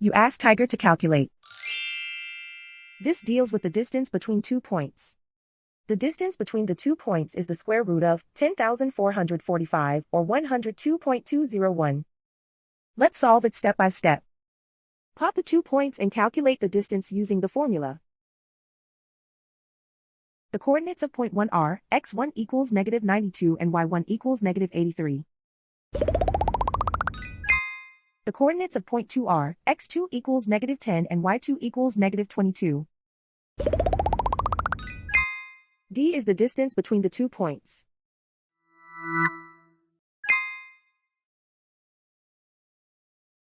You ask Tiger to calculate. This deals with the distance between 2 points. The distance between the 2 points is the square root of 10,445 or 102.201. Let's solve it step by step. Plot the 2 points and calculate the distance using the formula. The coordinates of point 1 are x1 equals -92 and y1 equals -83. The coordinates of point 2 are x2 equals -10 and y2 equals -22. D is the distance between the 2 points.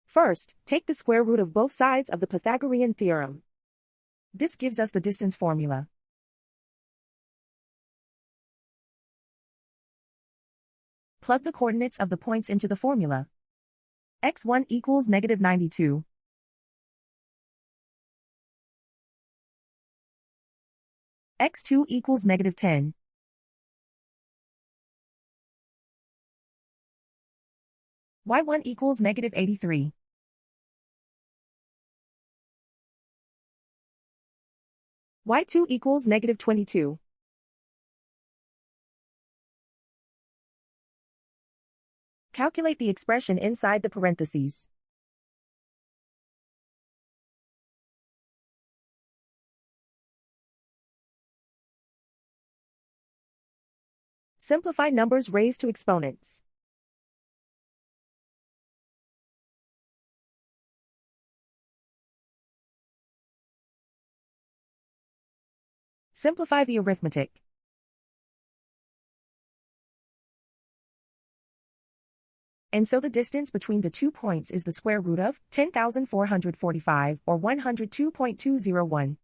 First, take the square root of both sides of the Pythagorean theorem. This gives us the distance formula. Plug the coordinates of the points into the formula. x1 equals -92. x2 equals -10. y1 equals -83. y2 equals -22. Calculate the expression inside the parentheses. Simplify numbers raised to exponents. Simplify the arithmetic. And so the distance between the 2 points is the square root of 10,445 or 102.201.